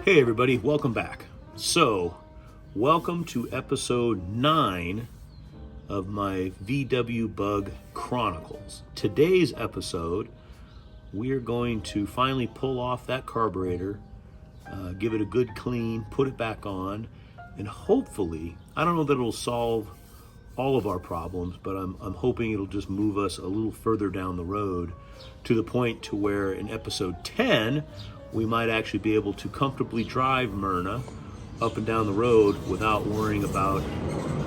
Hey everybody, welcome back. So, welcome to episode 9 of my VW Bug Chronicles. Today's episode, we are going to finally pull off that carburetor, give it a good clean, put it back on, and hopefully, I don't know that it'll solve all of our problems, but I'm hoping it'll just move us a little further down the road to the point to where in episode 10, we might actually be able to comfortably drive Myrna up and down the road without worrying about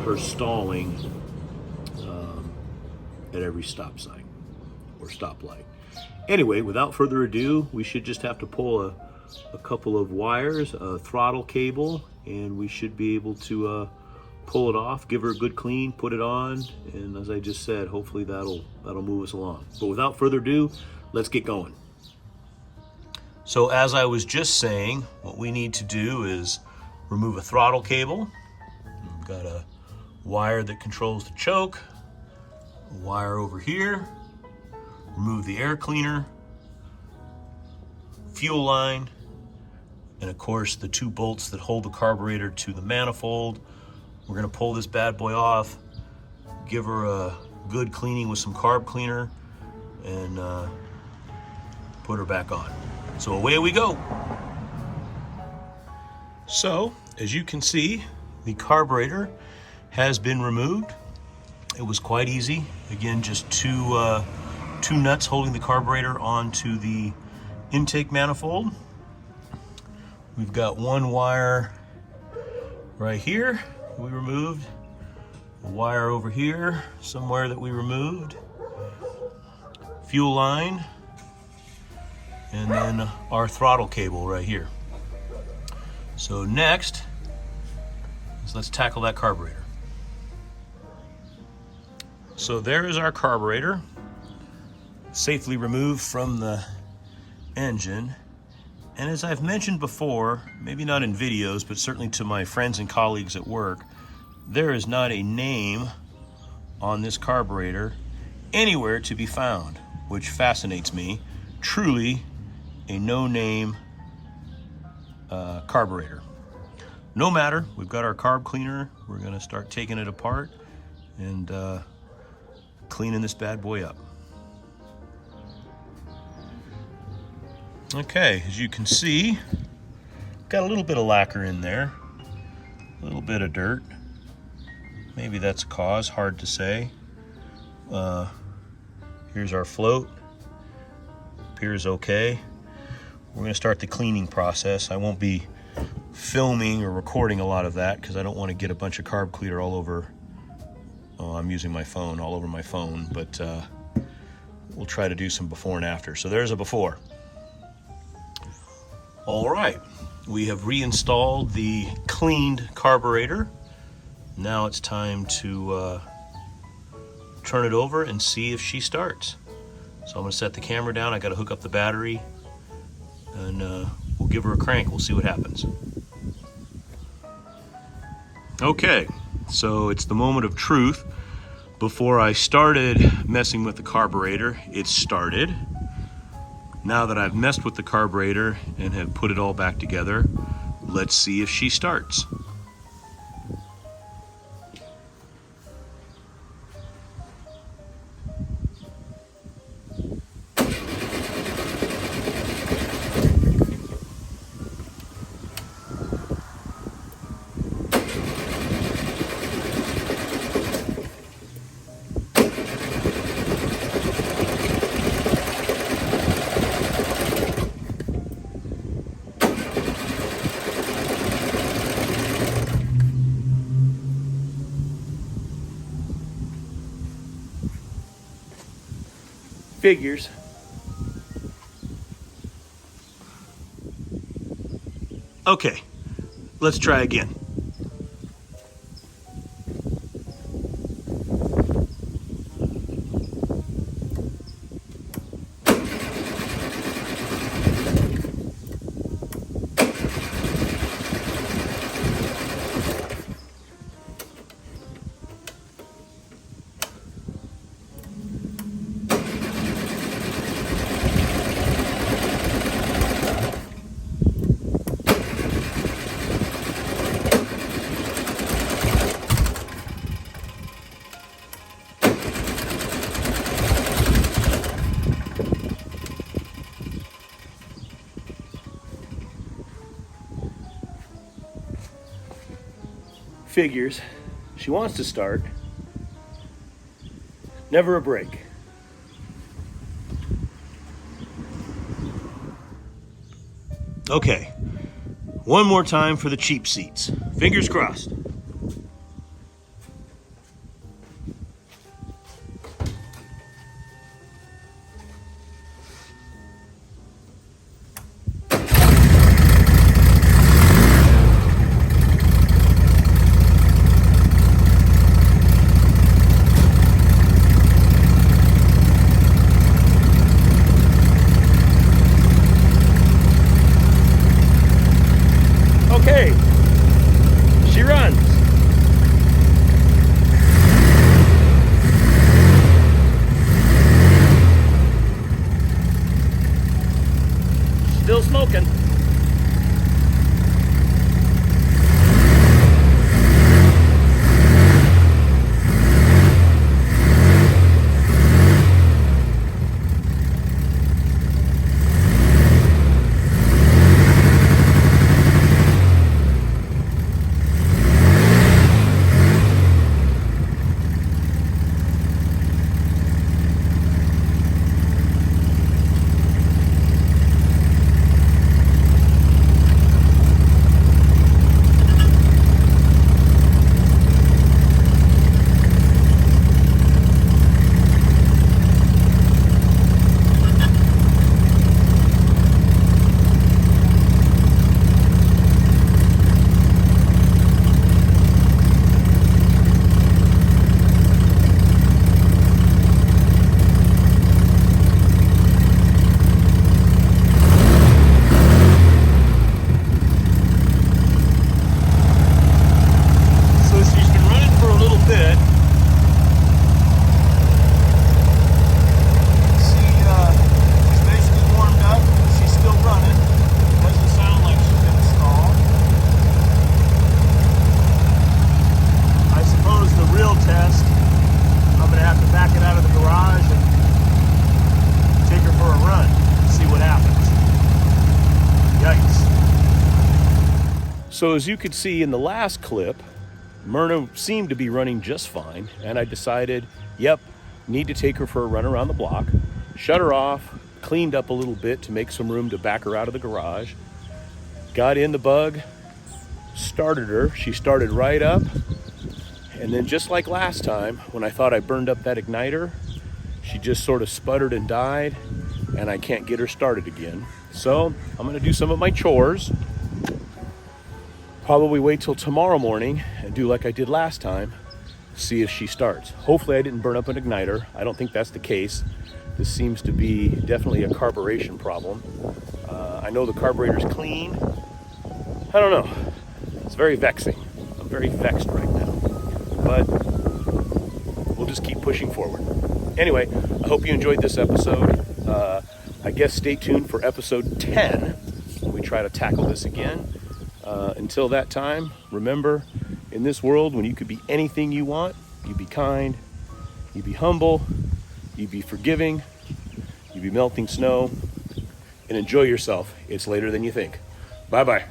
her stalling at every stop sign or stoplight. Anyway, without further ado, we should just have to pull a couple of wires, a throttle cable, and we should be able to pull it off, give her a good clean, put it on, and as I just said, hopefully that'll move us along. But without further ado, let's get going. So as I was just saying, what we need to do is remove a throttle cable. We've got a wire that controls the choke, a wire over here, remove the air cleaner, fuel line, and of course the 2 bolts that hold the carburetor to the manifold. We're gonna pull this bad boy off, give her a good cleaning with some Carb Cleaner, and put her back on. So away we go. So, as you can see, the carburetor has been removed. It was quite easy. Again, just two nuts holding the carburetor onto the intake manifold. We've got one wire right here we removed, a wire over here somewhere that we removed, fuel line, and then our throttle cable right here. So next, let's tackle that carburetor. So there is our carburetor, safely removed from the engine. And as I've mentioned before, maybe not in videos, but certainly to my friends and colleagues at work, there is not a name on this carburetor anywhere to be found, which fascinates me. Truly a no-name carburetor. No matter, we've got our Carb Cleaner. We're gonna start taking it apart and cleaning this bad boy up. Okay, as you can see, got a little bit of lacquer in there, a little bit of dirt. Maybe that's a cause, hard to say. Here's our float, appears okay. We're gonna start the cleaning process. I won't be filming or recording a lot of that because I don't want to get a bunch of Carb Cleaner all over. Oh, I'm using my phone, all over my phone, but we'll try to do some before and after. So there's a before. All right, we have reinstalled the cleaned carburetor. Now it's time to turn it over and see if she starts. So I'm gonna set the camera down. I gotta hook up the battery, and we'll give her a crank. We'll see what happens. Okay, so it's the moment of truth. Before I started messing with the carburetor, it started. Now that I've messed with the carburetor and have put it all back together, let's see if she starts. Figures. Okay, let's try again. Figures. She wants to start. Never a break. Okay, one more time for the cheap seats. Fingers crossed. Okay, she runs. Still smoking. So as you could see in the last clip, Myrna seemed to be running just fine, and I decided, yep, need to take her for a run around the block, shut her off, cleaned up a little bit to make some room to back her out of the garage, got in the Bug, started her, she started right up, and then just like last time, when I thought I burned up that igniter, she just sort of sputtered and died, and I can't get her started again. So I'm gonna do some of my chores, probably wait till tomorrow morning and do like I did last time, see if she starts. Hopefully I didn't burn up an igniter. I don't think that's the case. This seems to be definitely a carburation problem. I know the carburetor's clean. I don't know. It's very vexing. I'm very vexed right now. But we'll just keep pushing forward. Anyway, I hope you enjoyed this episode. I guess stay tuned for episode 10 when we try to tackle this again. Until that time, remember, in this world, when you could be anything you want, you be kind, you be humble, you be forgiving, you be melting snow, and enjoy yourself. It's later than you think. Bye-bye.